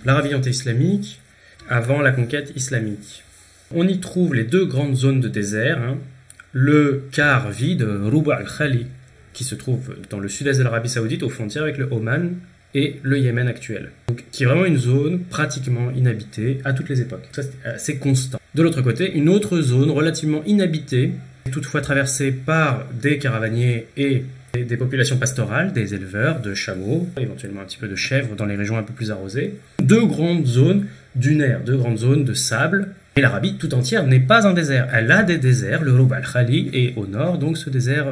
l'Arabie anté-islamique avant la conquête islamique. On y trouve les deux grandes zones de désert, le quart vide, Ruba al-Khali, qui se trouve dans le sud-est de l'Arabie Saoudite, aux frontières avec le Oman et le Yémen actuel. Donc, qui est vraiment une zone pratiquement inhabitée à toutes les époques. Ça, c'est assez constant. De l'autre côté, une autre zone relativement inhabitée, toutefois traversée par des caravaniers et des populations pastorales, des éleveurs de chameaux, éventuellement un petit peu de chèvres dans les régions un peu plus arrosées. Deux grandes zones dunaires, deux grandes zones de sable. Et l'Arabie tout entière n'est pas un désert. Elle a des déserts, le Ruba al-Khali, et au nord, donc ce désert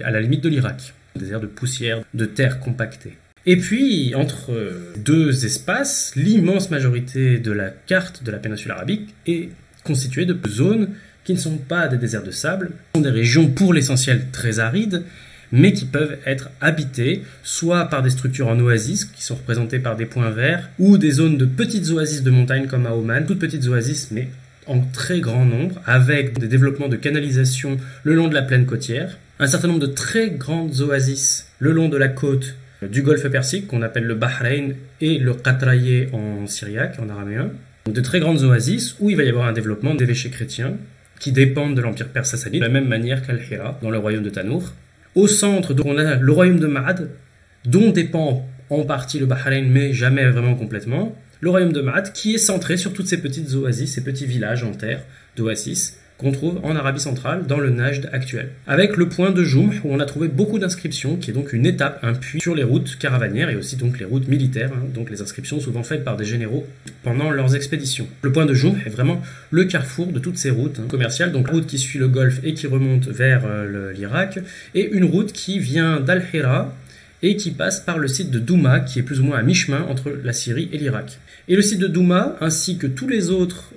à la limite de l'Irak. Un désert de poussière, de terre compactée. Et puis, entre deux espaces, l'immense majorité de la carte de la péninsule arabique est constituée de zones qui ne sont pas des déserts de sable, ce sont des régions pour l'essentiel très arides, mais qui peuvent être habitées soit par des structures en oasis, qui sont représentées par des points verts, ou des zones de petites oasis de montagne comme à Oman, toutes petites oasis, mais en très grand nombre, avec des développements de canalisation le long de la plaine côtière, un certain nombre de très grandes oasis le long de la côte du golfe Persique, qu'on appelle le Bahreïn et le Qatraye en syriaque, en araméen. Donc de très grandes oasis où il va y avoir un développement d'évêchés chrétiens qui dépendent de l'empire perse sassanide, de la même manière qu'Al-Hira, dans le royaume de Tanour. Au centre, donc, on a le royaume de Ma'ad, dont dépend en partie le Bahreïn, mais jamais vraiment complètement. Le royaume de Ma'ad, qui est centré sur toutes ces petites oasis, ces petits villages en terre d'oasis, qu'on trouve en Arabie centrale, dans le Najd actuel. Avec le point de Joum, où on a trouvé beaucoup d'inscriptions, qui est donc une étape, un puits sur les routes caravanières, et aussi donc les routes militaires, donc les inscriptions souvent faites par des généraux pendant leurs expéditions. Le point de Joum est vraiment le carrefour de toutes ces routes commerciales, donc la route qui suit le Golfe et qui remonte vers l'Irak, et une route qui vient d'Al-Hira, et qui passe par le site de Douma, qui est plus ou moins à mi-chemin entre la Syrie et l'Irak. Et le site de Douma, ainsi que tous les autres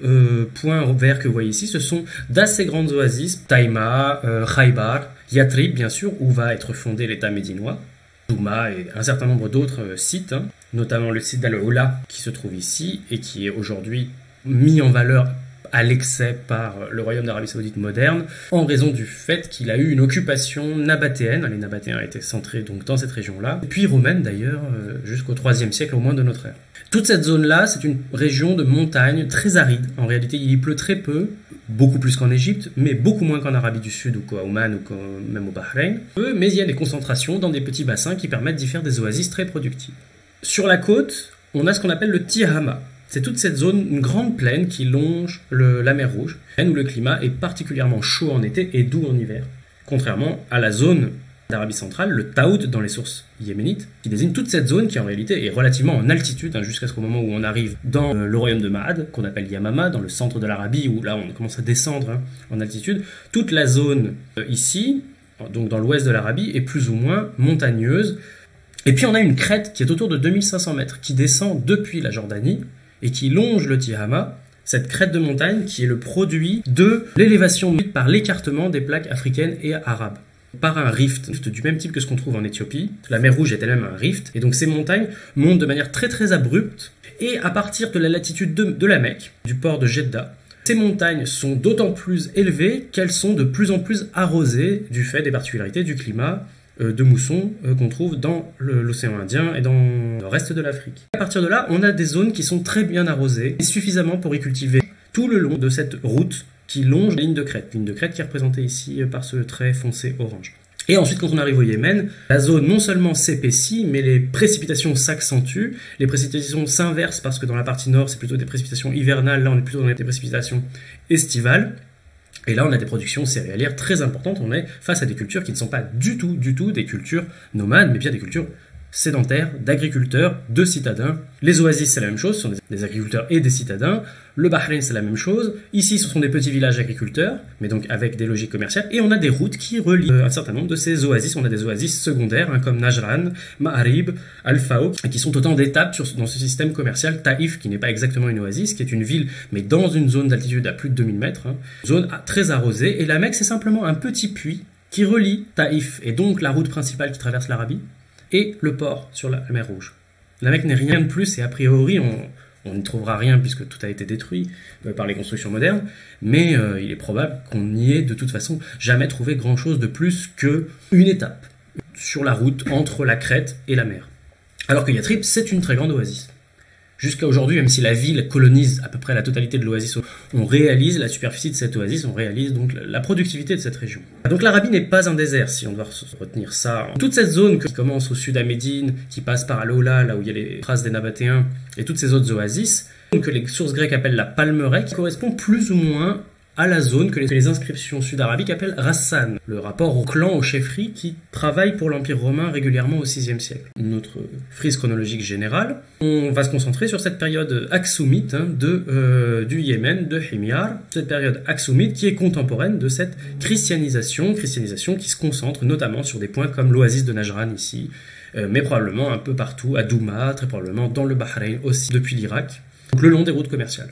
points verts que vous voyez ici, ce sont d'assez grandes oasis, Taïma, Khaybar, Yatrib bien sûr, où va être fondé l'État médinois, Douma et un certain nombre d'autres sites, notamment le site d'Al-Oula qui se trouve ici et qui est aujourd'hui mis en valeur à l'excès par le royaume d'Arabie Saoudite moderne, en raison du fait qu'il a eu une occupation nabatéenne. Les Nabatéens étaient centrés donc dans cette région-là, puis romaine d'ailleurs, jusqu'au IIIe siècle au moins de notre ère. Toute cette zone-là, c'est une région de montagne très aride. En réalité, il y pleut très peu, beaucoup plus qu'en Égypte, mais beaucoup moins qu'en Arabie du Sud ou qu'à Oman ou même au Bahreïn. Mais il y a des concentrations dans des petits bassins qui permettent d'y faire des oasis très productives. Sur la côte, on a ce qu'on appelle le Tihama. C'est toute cette zone, une grande plaine qui longe la mer Rouge, où le climat est particulièrement chaud en été et doux en hiver. Contrairement à la zone d'Arabie centrale, le Taoud dans les sources yéménites, qui désigne toute cette zone qui en réalité est relativement en altitude, jusqu'à ce moment où on arrive dans le royaume de Ma'ad, qu'on appelle Yamama, dans le centre de l'Arabie, où là on commence à descendre en altitude. Toute la zone ici, donc dans l'ouest de l'Arabie, est plus ou moins montagneuse. Et puis on a une crête qui est autour de 2500 mètres, qui descend depuis la Jordanie, et qui longe le Tihama, cette crête de montagne qui est le produit de l'élévation par l'écartement des plaques africaines et arabes, par un rift du même type que ce qu'on trouve en Éthiopie. La mer Rouge est elle-même un rift, et donc ces montagnes montent de manière très très abrupte, et à partir de la latitude de la Mecque, du port de Jeddah, ces montagnes sont d'autant plus élevées qu'elles sont de plus en plus arrosées du fait des particularités du climat de mousson qu'on trouve dans l'océan Indien et dans le reste de l'Afrique. À partir de là, on a des zones qui sont très bien arrosées et suffisamment pour y cultiver tout le long de cette route qui longe la ligne de crête qui est représentée ici par ce trait foncé orange. Et ensuite, quand on arrive au Yémen, la zone non seulement s'épaissit, mais les précipitations s'accentuent. Les précipitations s'inversent parce que dans la partie nord, c'est plutôt des précipitations hivernales, là on est plutôt dans des précipitations estivales. Et là, on a des productions céréalières très importantes. On est face à des cultures qui ne sont pas du tout des cultures nomades, mais bien des cultures sédentaires, d'agriculteurs, de citadins. Les oasis, c'est la même chose, ce sont des agriculteurs et des citadins. Le Bahreïn, c'est la même chose. Ici, ce sont des petits villages agriculteurs, mais donc avec des logiques commerciales. Et on a des routes qui relient un certain nombre de ces oasis. On a des oasis secondaires, comme Najran, Ma'arib, Al-Fawq, qui sont autant d'étapes dans ce système commercial. Taïf, qui n'est pas exactement une oasis, qui est une ville, mais dans une zone d'altitude à plus de 2000 mètres. Zone très arrosée. Et la Mecque, c'est simplement un petit puits qui relie Taïf, et donc la route principale qui traverse l'Arabie, et le port sur la mer Rouge. La Mecque n'est rien de plus, et a priori, on n'y trouvera rien puisque tout a été détruit par les constructions modernes, mais il est probable qu'on n'y ait de toute façon jamais trouvé grand-chose de plus qu'une étape sur la route entre la Crète et la mer. Alors que Yatrib, c'est une très grande oasis. Jusqu'à aujourd'hui, même si la ville colonise à peu près la totalité de l'oasis, on réalise la superficie de cette oasis, on réalise donc la productivité de cette région. Donc l'Arabie n'est pas un désert, si on doit retenir ça. Toute cette zone qui commence au sud à Médine, qui passe par Al-Ola, là où il y a les traces des Nabatéens, et toutes ces autres oasis, que les sources grecques appellent la Palmeraie, qui correspond plus ou moins à la zone que les inscriptions sud-arabiques appellent Rassan, le rapport au clan, aux chefferies qui travaillent pour l'Empire romain régulièrement au VIe siècle. Notre frise chronologique générale, on va se concentrer sur cette période aksoumite du Yémen, de Himyar, cette période aksoumite qui est contemporaine de cette christianisation qui se concentre notamment sur des points comme l'oasis de Najran ici, mais probablement un peu partout, à Douma, très probablement dans le Bahreïn aussi, depuis l'Irak, donc le long des routes commerciales.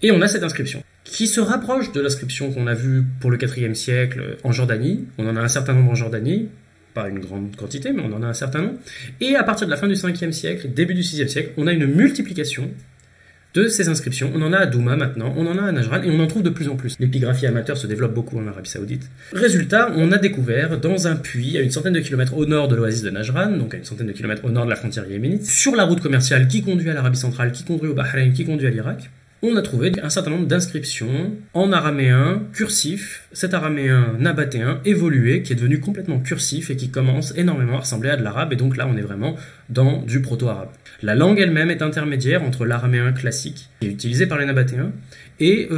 Et on a cette inscription, qui se rapproche de l'inscription qu'on a vue pour le IVe siècle en Jordanie. On en a un certain nombre en Jordanie, pas une grande quantité, mais on en a un certain nombre. Et à partir de la fin du Ve siècle, début du VIe siècle, on a une multiplication de ces inscriptions. On en a à Douma maintenant, on en a à Najran, et on en trouve de plus en plus. L'épigraphie amateur se développe beaucoup en Arabie Saoudite. Résultat, on a découvert dans un puits, à une centaine de kilomètres au nord de l'oasis de Najran, donc à une centaine de kilomètres au nord de la frontière yéménite, sur la route commerciale qui conduit à l'Arabie centrale, qui conduit au Bahreïn, qui conduit à l'Irak, on a trouvé un certain nombre d'inscriptions en araméen cursif, cet araméen nabatéen évolué, qui est devenu complètement cursif et qui commence énormément à ressembler à de l'arabe, et donc là on est vraiment dans du proto-arabe. La langue elle-même est intermédiaire entre l'araméen classique, qui est utilisé par les nabatéens, et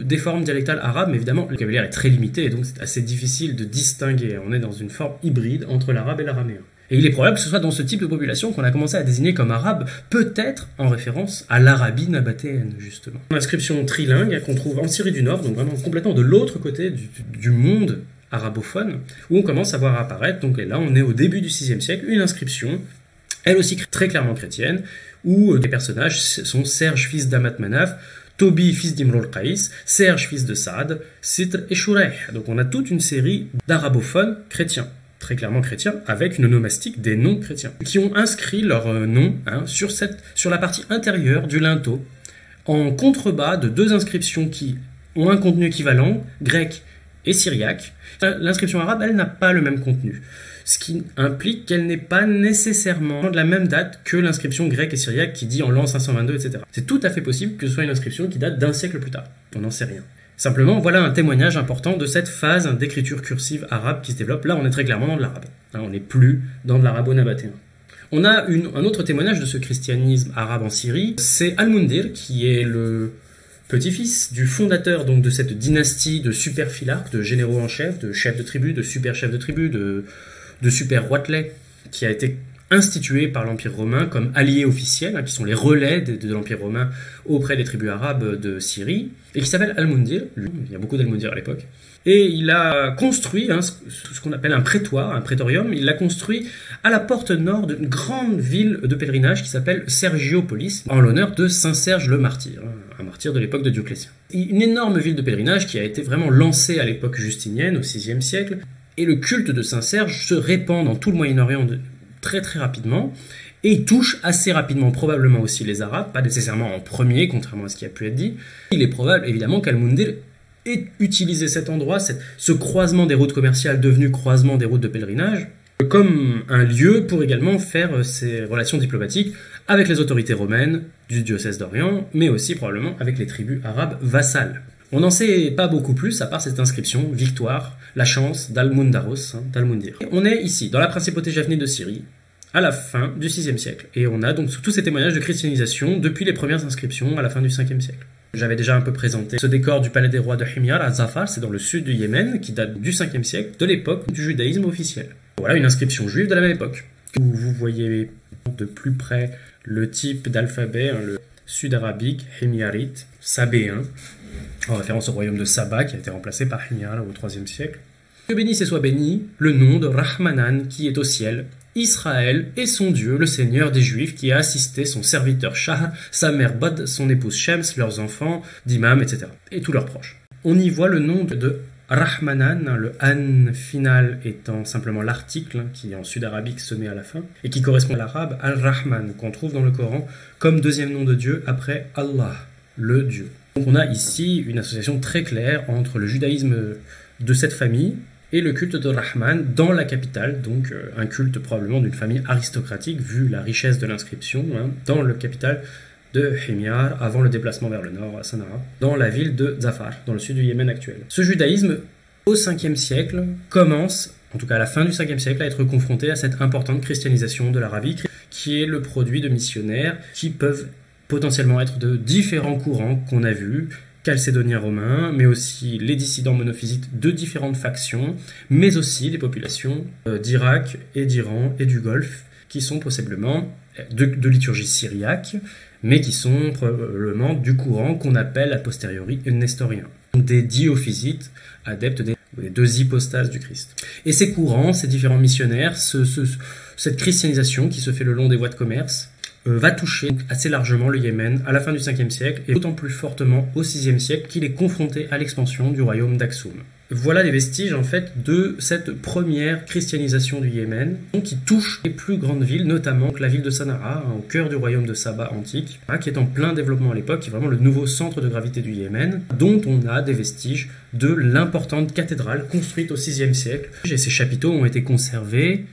des formes dialectales arabes, mais évidemment le vocabulaire est très limité, et donc c'est assez difficile de distinguer. On est dans une forme hybride entre l'arabe et l'araméen. Et il est probable que ce soit dans ce type de population qu'on a commencé à désigner comme arabe, peut-être en référence à l'Arabie nabatéenne, justement. L'inscription trilingue qu'on trouve en Syrie du Nord, donc vraiment complètement de l'autre côté du monde arabophone, où on commence à voir apparaître, donc là on est au début du VIe siècle, une inscription, elle aussi très clairement chrétienne, où les personnages sont Serge, fils d'Amat Manaf, Tobi, fils d'Imrul Qais, Serge, fils de Saad, Sitr et Shureh. Donc on a toute une série d'arabophones chrétiens, très clairement chrétiens, avec une onomastique des noms chrétiens, qui ont inscrit leur nom sur la partie intérieure du linteau, en contrebas de deux inscriptions qui ont un contenu équivalent, grec et syriaque. L'inscription arabe, elle n'a pas le même contenu, ce qui implique qu'elle n'est pas nécessairement de la même date que l'inscription grecque et syriaque qui dit en l'an 522, etc. C'est tout à fait possible que ce soit une inscription qui date d'un siècle plus tard. On n'en sait rien. Simplement, voilà un témoignage important de cette phase d'écriture cursive arabe qui se développe. Là, on est très clairement dans de l'arabe. On n'est plus dans de l'arabo-nabatéen. On a un autre témoignage de ce christianisme arabe en Syrie. C'est Al-Mundir, qui est le petit-fils du fondateur donc, de cette dynastie de super philarques, de généraux en chef, de chefs de tribu, de super chefs de tribu, de super roitelets, qui a été institués par l'Empire romain comme alliés officiels, qui sont les relais de l'Empire romain auprès des tribus arabes de Syrie, et qui s'appelle Al-Mundir. Il y a beaucoup d'Al-Mundir à l'époque. Et il a construit ce qu'on appelle un prétoire, un prétorium. Il l'a construit à la porte nord d'une grande ville de pèlerinage qui s'appelle Sergiopolis, en l'honneur de Saint Serge le martyr, un martyr de l'époque de Dioclétien. Une énorme ville de pèlerinage qui a été vraiment lancée à l'époque justinienne, au VIe siècle, et le culte de Saint Serge se répand dans tout le Moyen-Orient très très rapidement, et il touche assez rapidement probablement aussi les Arabes, pas nécessairement en premier, contrairement à ce qui a pu être dit. Il est probable évidemment qu'Al-Mundir ait utilisé cet endroit, ce croisement des routes commerciales devenu croisement des routes de pèlerinage, comme un lieu pour également faire ses relations diplomatiques avec les autorités romaines du diocèse d'Orient, mais aussi probablement avec les tribus arabes vassales. On n'en sait pas beaucoup plus, à part cette inscription, victoire, la chance d'Al-Mundaros, d'Al-Mundir. On est ici, dans la principauté javanite de Syrie, à la fin du VIe siècle. Et on a donc tous ces témoignages de christianisation depuis les premières inscriptions à la fin du Ve siècle. J'avais déjà un peu présenté ce décor du palais des rois de Himyar à Zafar, c'est dans le sud du Yémen, qui date du Ve siècle, de l'époque du judaïsme officiel. Voilà une inscription juive de la même époque. Vous voyez de plus près le type d'alphabet, le sud-arabique, himyarite, sabéen, en référence au royaume de Saba qui a été remplacé par Himyar au IIIe siècle. Que bénisse et soit béni le nom de Rahmanan qui est au ciel, Israël est son Dieu, le Seigneur des Juifs, qui a assisté son serviteur Shah, sa mère Bod, son épouse Shems, leurs enfants, d'imam, etc. et tous leurs proches. On y voit le nom de Rahmanan, le an final étant simplement l'article qui en sud-arabique se met à la fin et qui correspond à l'arabe Al-Rahman qu'on trouve dans le Coran comme deuxième nom de Dieu après Allah, le Dieu. Donc on a ici une association très claire entre le judaïsme de cette famille et le culte de Rahman dans la capitale, donc un culte probablement d'une famille aristocratique vu la richesse de l'inscription dans la capitale de Himyar avant le déplacement vers le nord à Sanaa, dans la ville de Zafar, dans le sud du Yémen actuel. Ce judaïsme, au 5e siècle, commence, en tout cas à la fin du 5e siècle, à être confronté à cette importante christianisation de l'Arabie, qui est le produit de missionnaires qui peuvent potentiellement être de différents courants qu'on a vus, chalcédoniens romains, mais aussi les dissidents monophysites de différentes factions, mais aussi les populations d'Irak et d'Iran et du Golfe, qui sont possiblement de liturgie syriaque, mais qui sont probablement du courant qu'on appelle a posteriori nestorien. Donc des diophysites, adeptes des deux hypostases du Christ. Et ces courants, ces différents missionnaires, cette christianisation qui se fait le long des voies de commerce, va toucher assez largement le Yémen à la fin du 5e siècle et d'autant plus fortement au 6e siècle qu'il est confronté à l'expansion du royaume d'Aksum. Voilà les vestiges en fait de cette première christianisation du Yémen qui touche les plus grandes villes, notamment la ville de Sanaa, au cœur du royaume de Saba antique, qui est en plein développement à l'époque, qui est vraiment le nouveau centre de gravité du Yémen, dont on a des vestiges de l'importante cathédrale construite au 6e siècle. Et ces chapiteaux ont été conservés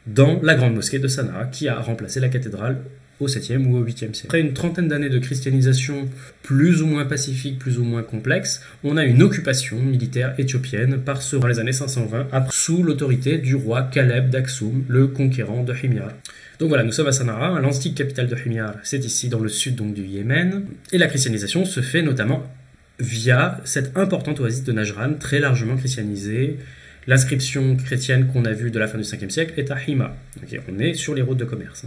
dans la grande mosquée de Sanaa, qui a remplacé la cathédrale au 7e ou au 8e siècle. Après une trentaine d'années de christianisation plus ou moins pacifique, plus ou moins complexe, on a une occupation militaire éthiopienne dans les années 520, sous l'autorité du roi Caleb d'Aksum, le conquérant de Himyar. Donc voilà, nous sommes à Sanaa, l'antique capitale de Himyar, c'est ici dans le sud donc, du Yémen, et la christianisation se fait notamment via cette importante oasis de Najran, très largement christianisée. L'inscription chrétienne qu'on a vue de la fin du 5e siècle est à Hima. Donc on est sur les routes de commerce.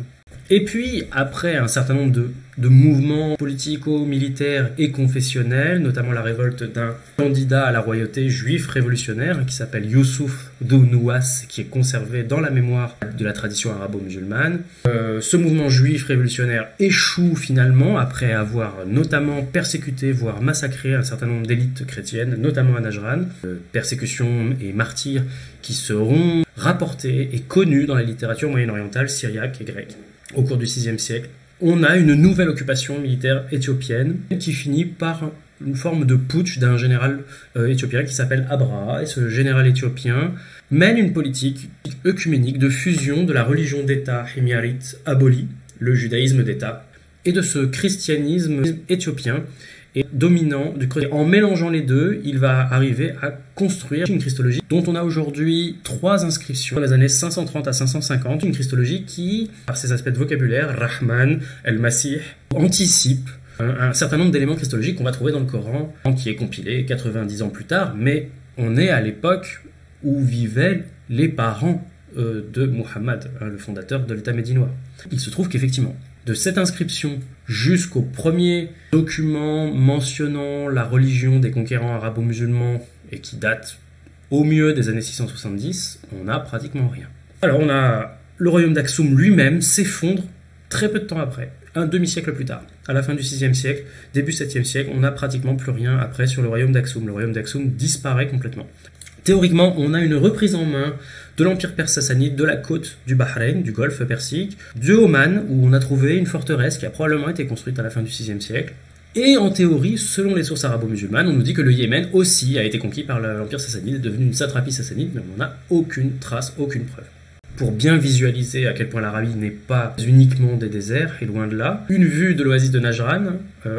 Et puis, après un certain nombre de mouvements politico-militaires et confessionnels, notamment la révolte d'un candidat à la royauté juif révolutionnaire qui s'appelle Youssouf Dounouas, qui est conservé dans la mémoire de la tradition arabo-musulmane. Ce mouvement juif révolutionnaire échoue finalement après avoir notamment persécuté, voire massacré un certain nombre d'élites chrétiennes, notamment à Najran. Persécutions et martyrs qui seront rapportés et connus dans la littérature moyen-orientale, syriaque et grecque. Au cours du 6e siècle, on a une nouvelle occupation militaire éthiopienne qui finit par une forme de putsch d'un général éthiopien qui s'appelle Abraha. Et ce général éthiopien mène une politique œcuménique de fusion de la religion d'État himyarite abolie, le judaïsme d'État, et de ce christianisme éthiopien et dominant. En mélangeant les deux, il va arriver à construire une christologie dont on a aujourd'hui 3 inscriptions dans les années 530 à 550. Une christologie qui, par ses aspects de vocabulaire, Rahman, El-Masih, anticipe un certain nombre d'éléments christologiques qu'on va trouver dans le Coran, qui est compilé 90 ans plus tard, mais on est à l'époque où vivaient les parents de Muhammad, le fondateur de l'État médinois. Il se trouve qu'effectivement, de cette inscription jusqu'au premier document mentionnant la religion des conquérants arabo-musulmans et qui date au mieux des années 670, on n'a pratiquement rien. Alors on a le royaume d'Aksum lui-même s'effondre très peu de temps après, un demi-siècle plus tard. À la fin du 6e siècle, début 7e siècle, on n'a pratiquement plus rien après sur le royaume d'Aksum. Le royaume d'Aksum disparaît complètement. Théoriquement, on a une reprise en main de l'empire perse sassanide de la côte du Bahreïn, du golfe Persique, du Oman, où on a trouvé une forteresse qui a probablement été construite à la fin du 6e siècle. Et en théorie, selon les sources arabo-musulmanes, on nous dit que le Yémen aussi a été conquis par l'empire sassanide, est devenu une satrapie sassanide, mais on n'en a aucune trace, aucune preuve. Pour bien visualiser à quel point l'Arabie n'est pas uniquement des déserts, et loin de là, une vue de l'oasis de Najran,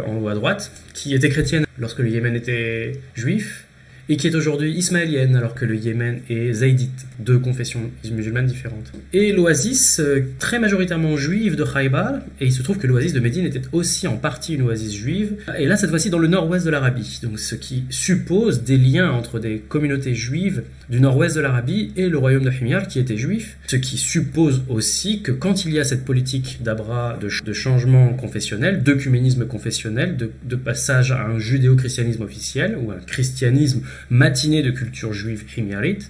en haut à droite, qui était chrétienne lorsque le Yémen était juif, et qui est aujourd'hui ismaélienne alors que le Yémen est zaïdite, deux confessions musulmanes différentes. Et l'oasis, très majoritairement juive de Khaybar, et il se trouve que l'oasis de Médine était aussi en partie une oasis juive, et là cette fois-ci dans le nord-ouest de l'Arabie, donc ce qui suppose des liens entre des communautés juives du nord-ouest de l'Arabie et le royaume de Himyar qui était juif, ce qui suppose aussi que quand il y a cette politique d'Abra de changement confessionnel, d'œcuménisme confessionnel, de passage à un judéo-christianisme officiel, ou un christianisme matiné de culture juive himyarite,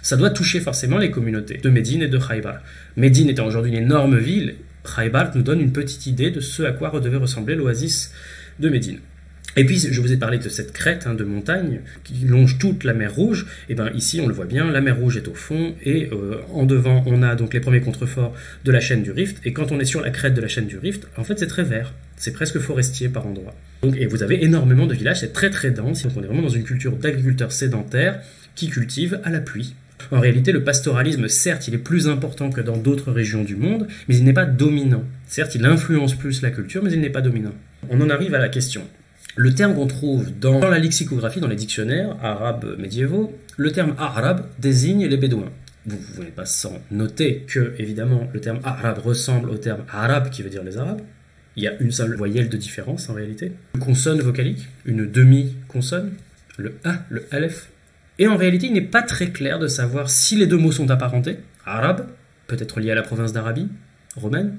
ça doit toucher forcément les communautés de Médine et de Khaybar. Médine étant aujourd'hui une énorme ville, Khaybar nous donne une petite idée de ce à quoi devait ressembler l'oasis de Médine. Et puis, je vous ai parlé de cette crête de montagne qui longe toute la mer Rouge. Et bien ici, on le voit bien, la mer Rouge est au fond, et en devant, on a donc les premiers contreforts de la chaîne du Rift. Et quand on est sur la crête de la chaîne du Rift, en fait, c'est très vert. C'est presque forestier par endroits. Donc, et vous avez énormément de villages, c'est très très dense. Donc on est vraiment dans une culture d'agriculteurs sédentaires qui cultivent à la pluie. En réalité, le pastoralisme, certes, il est plus important que dans d'autres régions du monde, mais il n'est pas dominant. Certes, il influence plus la culture, mais il n'est pas dominant. On en arrive à la question. Le terme qu'on trouve dans la lexicographie, dans les dictionnaires arabes médiévaux, le terme arabe désigne les bédouins. Vous n'êtes pas sans noter que, évidemment, le terme arabe ressemble au terme arabe qui veut dire les arabes. Il y a une seule voyelle de différence en réalité. Une consonne vocalique, une demi-consonne, le A, le Aleph. Et en réalité, il n'est pas très clair de savoir si les deux mots sont apparentés. Arabe, peut-être lié à la province d'Arabie, romaine.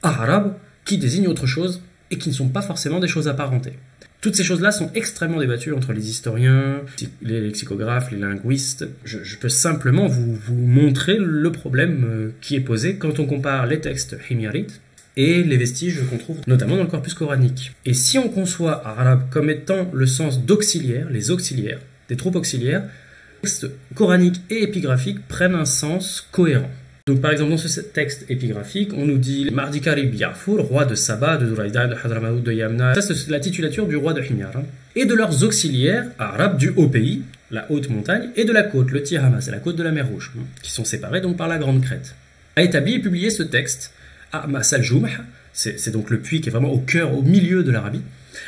Arabe, qui désigne autre chose et qui ne sont pas forcément des choses apparentées. Toutes ces choses-là sont extrêmement débattues entre les historiens, les lexicographes, les linguistes. Je peux simplement vous montrer le problème qui est posé quand on compare les textes himyarites et les vestiges qu'on trouve notamment dans le corpus coranique. Et si on conçoit arabe comme étant le sens d'auxiliaire, les auxiliaires, des troupes auxiliaires, les textes coraniques et épigraphiques prennent un sens cohérent. Donc par exemple dans ce texte épigraphique, on nous dit Mardi Karib Yafour, roi de Saba, de Duraïda, de Hadramaout, de Yamna. Ça c'est la titulature du roi de Himyar. Et de leurs auxiliaires arabes du haut pays, la haute montagne, et de la côte, le Tihama, c'est la côte de la mer Rouge, qui sont séparés donc par la Grande Crête. A établi et publié ce texte à Masaljoum, c'est donc le puits qui est vraiment au cœur, au milieu de l'Arabie,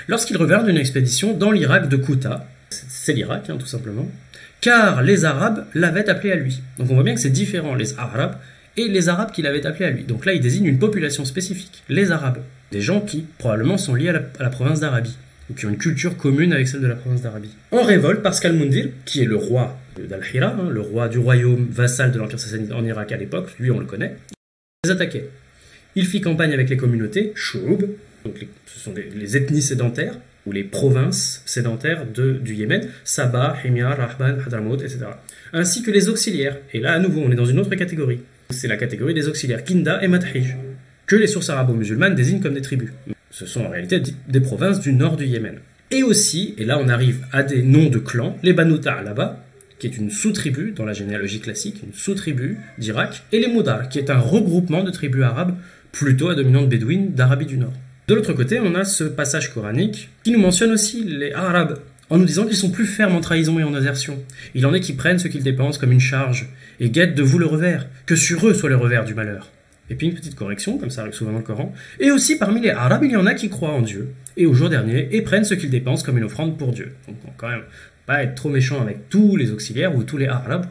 lorsqu'il revient d'une expédition dans l'Irak de Kouta, c'est l'Irak tout simplement, car les Arabes l'avaient appelé à lui. Donc on voit bien que c'est différent, les Arabes et les Arabes qui l'avaient appelé à lui. Donc là, il désigne une population spécifique, les Arabes. Des gens qui, probablement, sont liés à la province d'Arabie, ou qui ont une culture commune avec celle de la province d'Arabie. En révolte parce qu'Al-Mundir, qui est le roi d'Al-Hira, le roi du royaume vassal de l'Empire sassanide en Irak à l'époque, lui on le connaît, les attaquait. Il fit campagne avec les communautés, Shouroub, donc ce sont les ethnies sédentaires, ou les provinces sédentaires du Yémen, Saba, Himyar, Rahban, Hadramaut, etc. Ainsi que les auxiliaires. Et là, à nouveau, on est dans une autre catégorie. C'est la catégorie des auxiliaires, Kinda et Madhij, que les sources arabo-musulmanes désignent comme des tribus. Ce sont en réalité des provinces du nord du Yémen. Et aussi, et là on arrive à des noms de clans, les Banu Ta'laba, qui est une sous-tribu dans la généalogie classique, une sous-tribu d'Irak, et les Moudar, qui est un regroupement de tribus arabes plutôt à dominante bédouine d'Arabie du Nord. De l'autre côté, on a ce passage coranique qui nous mentionne aussi les Arabes, en nous disant qu'ils sont plus fermes en trahison et en désertion. Il en est qui prennent ce qu'ils dépensent comme une charge, et guettent de vous le revers, que sur eux soit le revers du malheur. Et puis une petite correction, comme ça arrive souvent dans le Coran. Et aussi parmi les Arabes, il y en a qui croient en Dieu, et au jour dernier, et prennent ce qu'ils dépensent comme une offrande pour Dieu. Donc quand même, pas être trop méchant avec tous les auxiliaires ou tous les Arabes,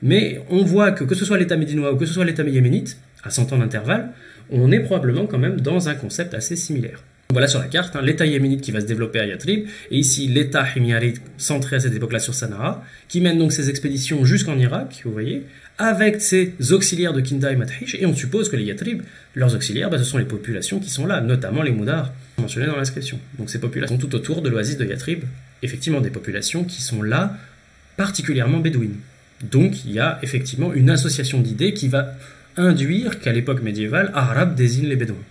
mais on voit que ce soit l'État médinois ou que ce soit l'État yéménite, à 100 ans d'intervalle, on est probablement quand même dans un concept assez similaire. Voilà sur la carte, l'État yéménite qui va se développer à Yatrib, et ici l'État himyarite centré à cette époque-là sur Sanaa, qui mène donc ses expéditions jusqu'en Irak, vous voyez, avec ses auxiliaires de Kinda et Madhij, et on suppose que les Yatrib, leurs auxiliaires, ce sont les populations qui sont là, notamment les Moudar, mentionnées dans l'inscription. Donc ces populations sont tout autour de l'oasis de Yatrib, effectivement des populations qui sont là, particulièrement bédouines. Donc il y a effectivement une association d'idées qui va induire qu'à l'époque médiévale, arabe désigne les bédouins.